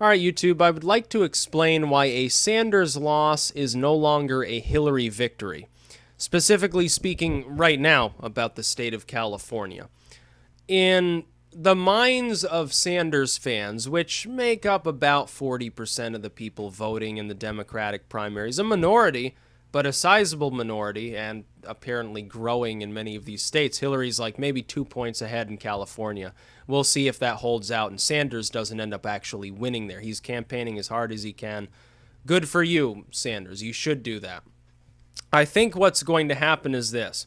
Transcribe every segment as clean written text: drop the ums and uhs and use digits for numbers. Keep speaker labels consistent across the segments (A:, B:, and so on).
A: All right, YouTube, I would like to explain why a Sanders loss is no longer a Hillary victory. Specifically speaking right now about the state of California. In the minds of Sanders fans, which make up about 40% of the people voting in the Democratic primaries, a minority, but a sizable minority, and apparently growing in many of these states. Hillary's like maybe 2 points ahead in California. We'll see if that holds out, and Sanders doesn't end up actually winning there. He's campaigning as hard as he can. Good for you, Sanders. You should do that. I think what's going to happen is this.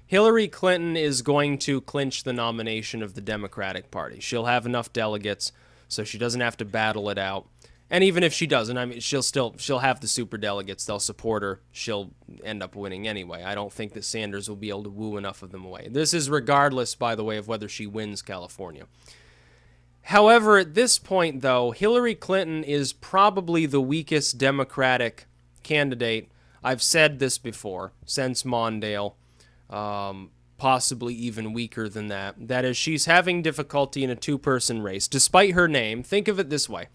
A: Hillary Clinton is going to clinch the nomination of the Democratic Party. She'll have enough delegates so she doesn't have to battle it out. And even if she doesn't, I mean, she'll have the super delegates. They'll support her. She'll end up winning anyway. I don't think that Sanders will be able to woo enough of them away. This is regardless, by the way, of whether she wins California. However, at this point, though, Hillary Clinton is probably the weakest Democratic candidate. I've said this before, since Mondale. Possibly even weaker than that. That is, she's having difficulty in a two-person race. Despite her name, think of it this way.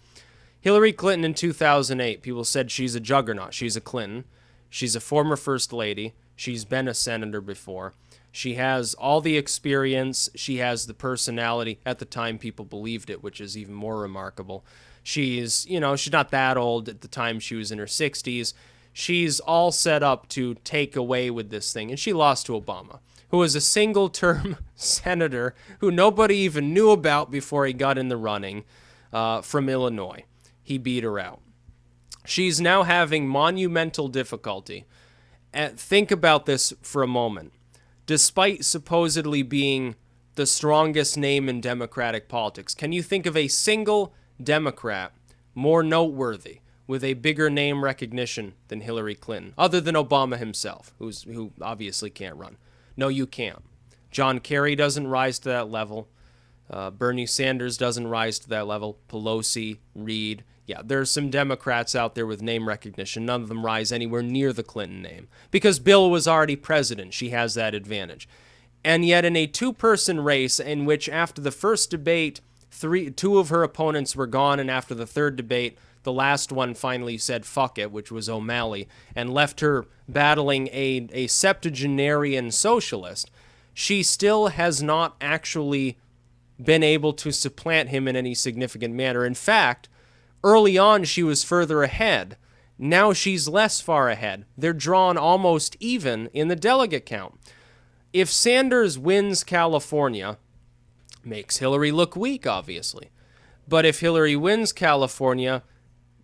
A: Hillary Clinton in 2008, people said she's a juggernaut. She's a Clinton. She's a former first lady. She's been a senator before. She has all the experience. She has the personality. At the time, people believed it, which is even more remarkable. She's not that old. At the time, she was in her 60s. She's all set up to take away with this thing. And she lost to Obama, who was a single-term senator who nobody even knew about before he got in the running from Illinois. He beat her out. She's now having monumental difficulty. Think about this for a moment. Despite supposedly being the strongest name in Democratic politics, can you think of a single Democrat more noteworthy, with a bigger name recognition than Hillary Clinton, other than Obama himself, who obviously can't run? No, you can't. John Kerry doesn't rise to that level. Bernie Sanders doesn't rise to that level. Pelosi, Reid. Yeah, there's some Democrats out there with name recognition. None of them rise anywhere near the Clinton name. Because Bill was already president, she has that advantage. And yet in a two-person race in which after the first debate, two of her opponents were gone, and after the third debate, the last one finally said fuck it, which was O'Malley, and left her battling a septuagenarian socialist, she still has not actually been able to supplant him in any significant manner. In fact, early on she was further ahead. Now she's less far ahead. They're drawn almost even in the delegate count. If Sanders wins California, makes Hillary look weak, obviously. But if Hillary wins California,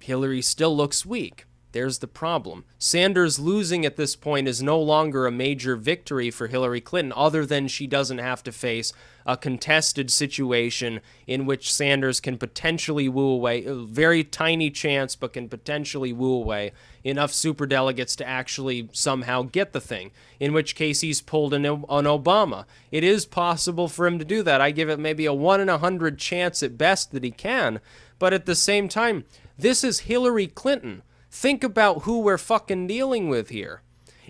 A: Hillary still looks weak. There's the problem. Sanders losing at this point is no longer a major victory for Hillary Clinton, other than she doesn't have to face a contested situation in which Sanders can potentially woo away, a very tiny chance, but can potentially woo away enough superdelegates to actually somehow get the thing, in which case he's pulled on Obama. It is possible for him to do that. I give it maybe a 1 in 100 chance at best that he can, but at the same time, this is Hillary Clinton. Think about who we're fucking dealing with here.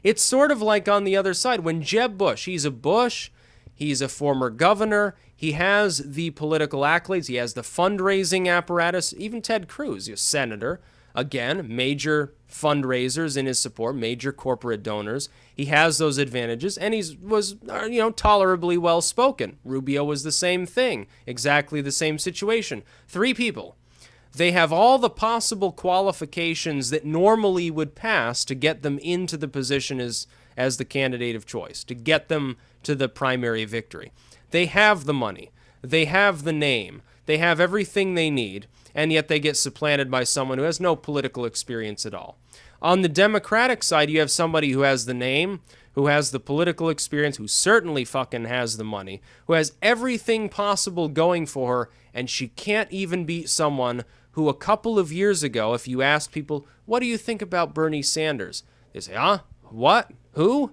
A: It's sort of like on the other side, when Jeb Bush, he's a former governor, he has the political accolades, he has the fundraising apparatus, even Ted Cruz, a senator, again, major fundraisers in his support, major corporate donors. He has those advantages, and he was tolerably well-spoken. Rubio was the same thing, exactly the same situation. Three people. They have all the possible qualifications that normally would pass to get them into the position as the candidate of choice, to get them to the primary victory. They have the money. They have the name. They have everything they need, and yet they get supplanted by someone who has no political experience at all. On the Democratic side, you have somebody who has the name, who has the political experience, who certainly fucking has the money, who has everything possible going for her, and she can't even beat someone who a couple of years ago, if you asked people, what do you think about Bernie Sanders? They say, what? Who?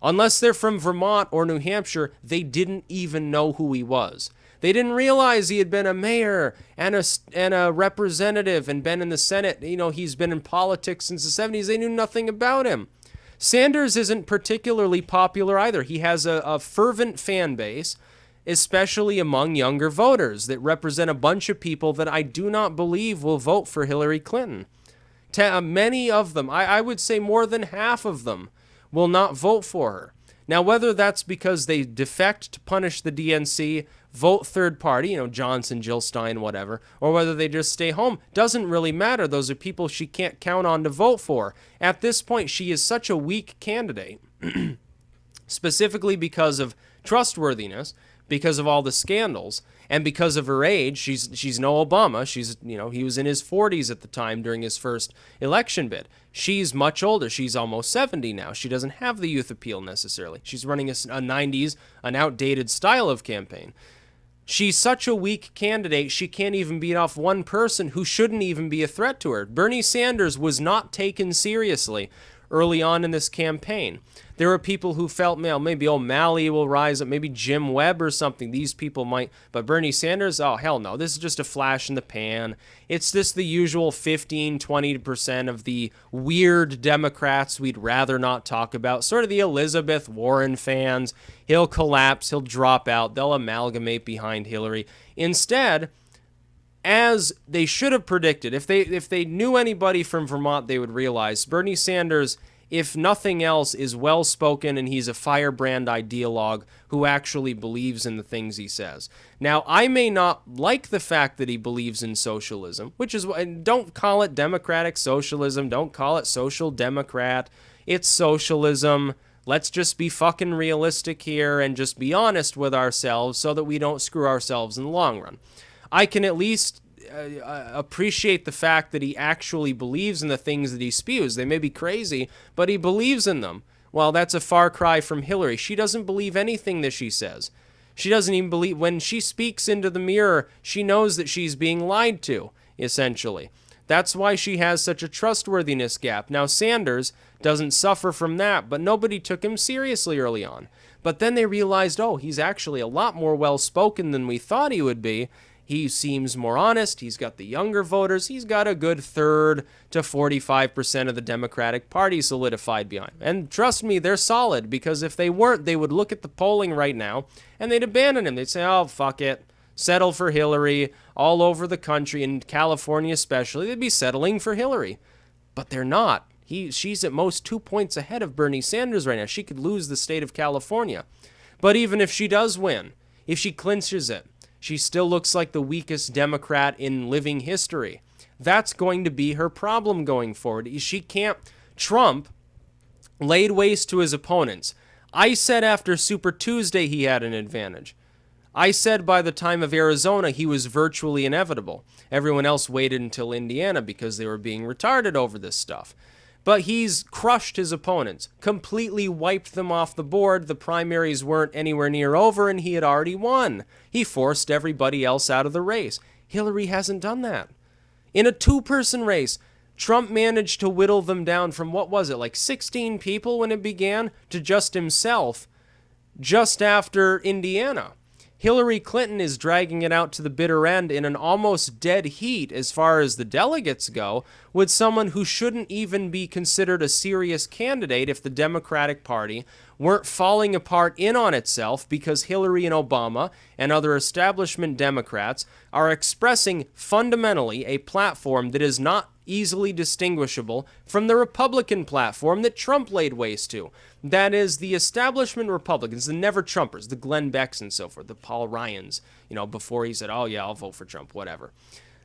A: Unless they're from Vermont or New Hampshire, they didn't even know who he was. They didn't realize he had been a mayor and a representative and been in the Senate. He's been in politics since the 70s. They knew nothing about him. Sanders isn't particularly popular either. He has a fervent fan base, especially among younger voters that represent a bunch of people that I do not believe will vote for Hillary Clinton. Many of them, I would say more than half of them, will not vote for her. Now, whether that's because they defect to punish the DNC, vote third party, Johnson, Jill Stein, whatever, or whether they just stay home, doesn't really matter. Those are people she can't count on to vote for. At this point, she is such a weak candidate, specifically because of trustworthiness, because of all the scandals, and because of her age. She's no Obama. He was in his 40s at the time during his first election bid. She's much older. She's almost 70 now. She doesn't have the youth appeal necessarily. She's running a 90s, an outdated style of campaign. She's such a weak candidate, she can't even beat off one person who shouldn't even be a threat to her. Bernie Sanders was not taken seriously early on in this campaign. There were people who felt, maybe O'Malley will rise up, maybe Jim Webb or something. These people might, but Bernie Sanders, oh, hell no. This is just a flash in the pan. It's just the usual 15, 20% of the weird Democrats we'd rather not talk about, sort of the Elizabeth Warren fans. He'll collapse, he'll drop out, they'll amalgamate behind Hillary. Instead, as they should have predicted, if they knew anybody from Vermont, they would realize Bernie Sanders, if nothing else, is well-spoken, and he's a firebrand ideologue who actually believes in the things he says. Now, I may not like the fact that he believes in socialism, which is why, don't call it democratic socialism, don't call it social democrat, it's socialism. Let's just be fucking realistic here and just be honest with ourselves so that we don't screw ourselves in the long run. I can at least appreciate the fact that he actually believes in the things that he spews. They may be crazy, but he believes in them. Well, that's a far cry from Hillary. She doesn't believe anything that she says. She doesn't even believe, when she speaks into the mirror, she knows that she's being lied to, essentially. That's why she has such a trustworthiness gap. Now, Sanders doesn't suffer from that, but nobody took him seriously early on. But then they realized, oh, he's actually a lot more well-spoken than we thought he would be. He seems more honest. He's got the younger voters. He's got a good 30% to 45% of the Democratic Party solidified behind him. And trust me, they're solid, because if they weren't, they would look at the polling right now and they'd abandon him. They'd say, oh, fuck it. Settle for Hillary. All over the country, in California especially, they'd be settling for Hillary. But they're not. She's at most 2 points ahead of Bernie Sanders right now. She could lose the state of California. But even if she does win, if she clinches it, she still looks like the weakest Democrat in living history. That's going to be her problem going forward. She can't. Trump laid waste to his opponents. I said after Super Tuesday he had an advantage. I said by the time of Arizona he was virtually inevitable. Everyone else waited until Indiana because they were being retarded over this stuff. But he's crushed his opponents, completely wiped them off the board. The primaries weren't anywhere near over, and he had already won. He forced everybody else out of the race. Hillary hasn't done that. In a two-person race, Trump managed to whittle them down from, what was it, like 16 people when it began, to just himself, just after Indiana. Hillary Clinton is dragging it out to the bitter end in an almost dead heat as far as the delegates go, with someone who shouldn't even be considered a serious candidate if the Democratic Party weren't falling apart in on itself because Hillary and Obama and other establishment Democrats are expressing fundamentally a platform that is not easily distinguishable from the Republican platform that Trump laid waste to. That is, the establishment Republicans, the never-Trumpers, the Glenn Becks and so forth, the Paul Ryans, before he said, oh yeah, I'll vote for Trump, whatever.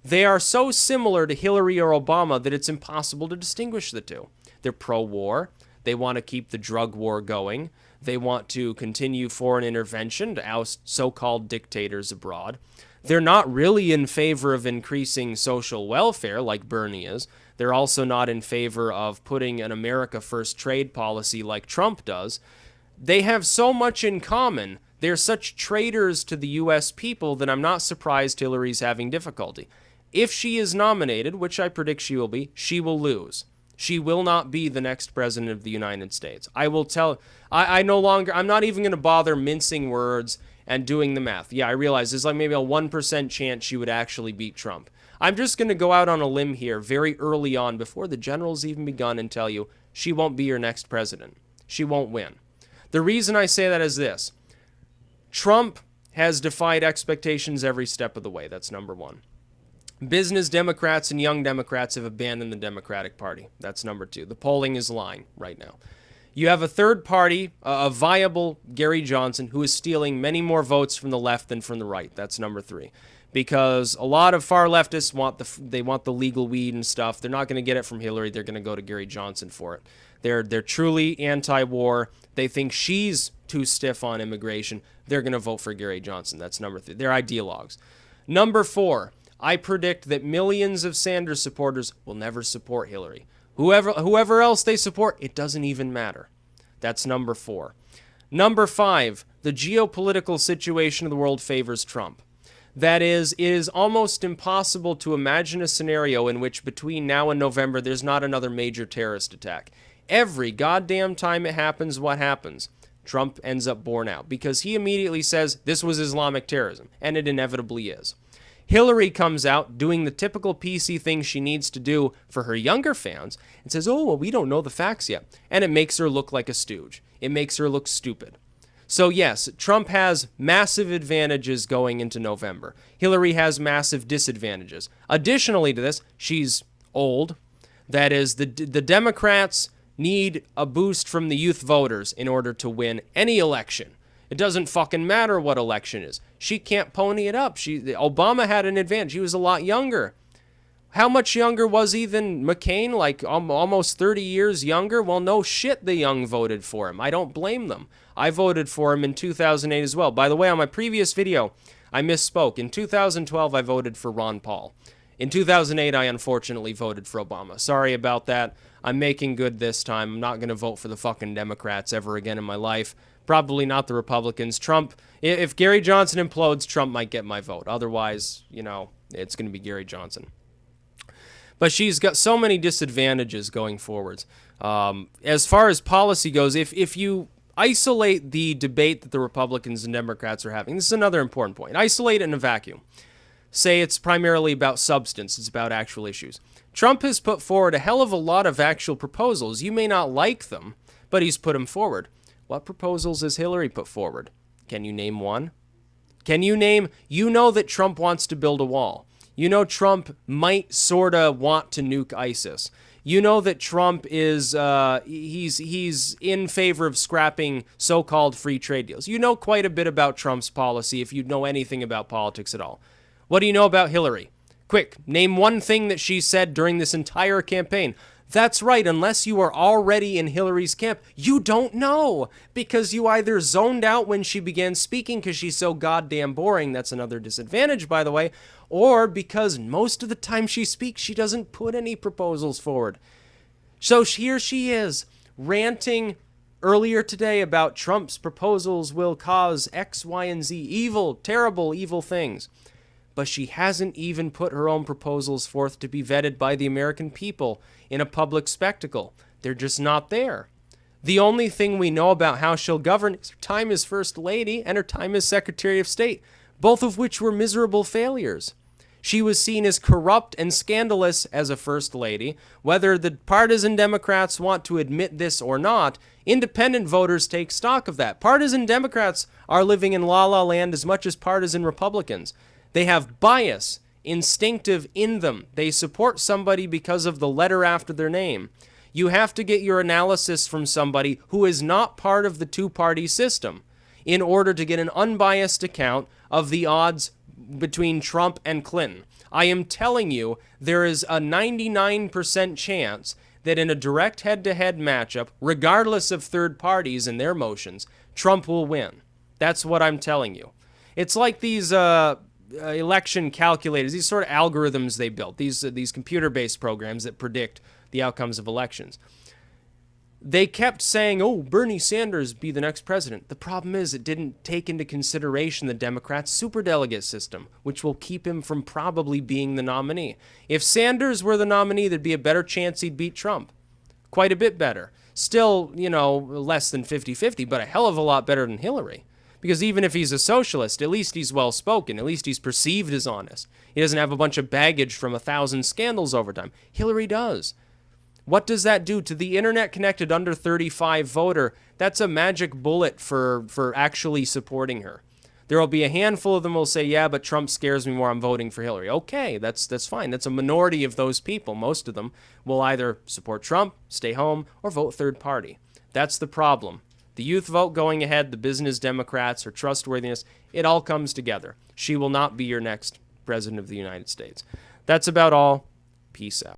A: They are so similar to Hillary or Obama that it's impossible to distinguish the two. They're pro-war. They want to keep the drug war going. They want to continue foreign intervention to oust so-called dictators abroad. They're not really in favor of increasing social welfare like Bernie is. They're also not in favor of putting an America First trade policy like Trump does. They have so much in common. They're such traitors to the U.S. people that I'm not surprised Hillary's having difficulty. If she is nominated, which I predict she will be, she will lose. She will not be the next president of the United States. I will tell, I'm not even going to bother mincing words and doing the math. Yeah, I realize there's like maybe a 1% chance she would actually beat Trump. I'm just going to go out on a limb here very early on before the general's even begun and tell you she won't be your next president. She won't win. The reason I say that is this. Trump has defied expectations every step of the way. That's number one. Business Democrats and young Democrats have abandoned the Democratic Party. That's number two. The polling is lying right now. You have a third party, a viable Gary Johnson, who is stealing many more votes from the left than from the right. That's number three. Because a lot of far leftists want the legal weed and stuff. They're not going to get it from Hillary. They're going to go to Gary Johnson for it. They're truly anti-war. They think she's too stiff on immigration. They're going to vote for Gary Johnson. That's number three. They're ideologues. Number four, I predict that millions of Sanders supporters will never support Hillary. Whoever else they support, it doesn't even matter. That's number four. Number five, the geopolitical situation of the world favors Trump. That is, it is almost impossible to imagine a scenario in which between now and November there's not another major terrorist attack. Every goddamn time it happens, what happens? Trump ends up borne out because he immediately says this was Islamic terrorism, and it inevitably is. Hillary comes out doing the typical PC thing she needs to do for her younger fans and says, oh, well, we don't know the facts yet. And it makes her look like a stooge. It makes her look stupid. So yes, Trump has massive advantages going into November. Hillary has massive disadvantages. Additionally to this, she's old. That is, the Democrats need a boost from the youth voters in order to win any election. It doesn't fucking matter what election is. She can't pony it up. Obama had an advantage. He was a lot younger. How much younger was he than McCain? Like almost 30 years younger? Well, no shit, the young voted for him. I don't blame them. I voted for him in 2008 as well. By the way, on my previous video, I misspoke. In 2012, I voted for Ron Paul. In 2008, I unfortunately voted for Obama. Sorry about that. I'm making good this time. I'm not going to vote for the fucking Democrats ever again in my life. Probably not the Republicans. Trump, if Gary Johnson implodes, Trump might get my vote. Otherwise, it's going to be Gary Johnson. But she's got so many disadvantages going forwards. As far as policy goes, if you isolate the debate that the Republicans and Democrats are having, this is another important point. Isolate it in a vacuum. Say it's primarily about substance. It's about actual issues. Trump has put forward a hell of a lot of actual proposals. You may not like them, but he's put them forward. What proposals has Hillary put forward? Can you name one? Can you name, that Trump wants to build a wall. Trump might sort of want to nuke ISIS. That Trump is, he's in favor of scrapping so-called free trade deals. You know quite a bit about Trump's policy if you know anything about politics at all. What do you know about Hillary? Quick, name one thing that she said during this entire campaign. That's right, unless you are already in Hillary's camp, you don't know, because you either zoned out when she began speaking because she's so goddamn boring, that's another disadvantage, by the way, or because most of the time she speaks, she doesn't put any proposals forward. So here she is, ranting earlier today about Trump's proposals will cause X, Y, and Z, evil, terrible, evil things. But she hasn't even put her own proposals forth to be vetted by the American people in a public spectacle. They're just not there. The only thing we know about how she'll govern is her time as First Lady and her time as Secretary of State, both of which were miserable failures. She was seen as corrupt and scandalous as a First Lady. Whether the partisan Democrats want to admit this or not, independent voters take stock of that. Partisan Democrats are living in la-la land as much as partisan Republicans. They have bias, instinctive in them. They support somebody because of the letter after their name. You have to get your analysis from somebody who is not part of the two-party system in order to get an unbiased account of the odds between Trump and Clinton. I am telling you, there is a 99% chance that in a direct head-to-head matchup, regardless of third parties and their motions, Trump will win. That's what I'm telling you. It's like these election calculators, these sort of algorithms they built, these computer-based programs that predict the outcomes of elections. They kept saying, oh, Bernie Sanders be the next president. The problem is it didn't take into consideration the Democrats' superdelegate system, which will keep him from probably being the nominee. If Sanders were the nominee, there'd be a better chance he'd beat Trump. Quite a bit better. Still, less than 50-50, but a hell of a lot better than Hillary. Because even if he's a socialist, at least he's well-spoken. At least he's perceived as honest. He doesn't have a bunch of baggage from 1,000 scandals over time. Hillary does. What does that do to the internet-connected under 35 voter? That's a magic bullet for actually supporting her. There will be a handful of them who will say, yeah, but Trump scares me more, I'm voting for Hillary. Okay, that's fine. That's a minority of those people. Most of them will either support Trump, stay home, or vote third party. That's the problem. The youth vote going ahead, the business Democrats, her trustworthiness, it all comes together. She will not be your next president of the United States. That's about all. Peace out.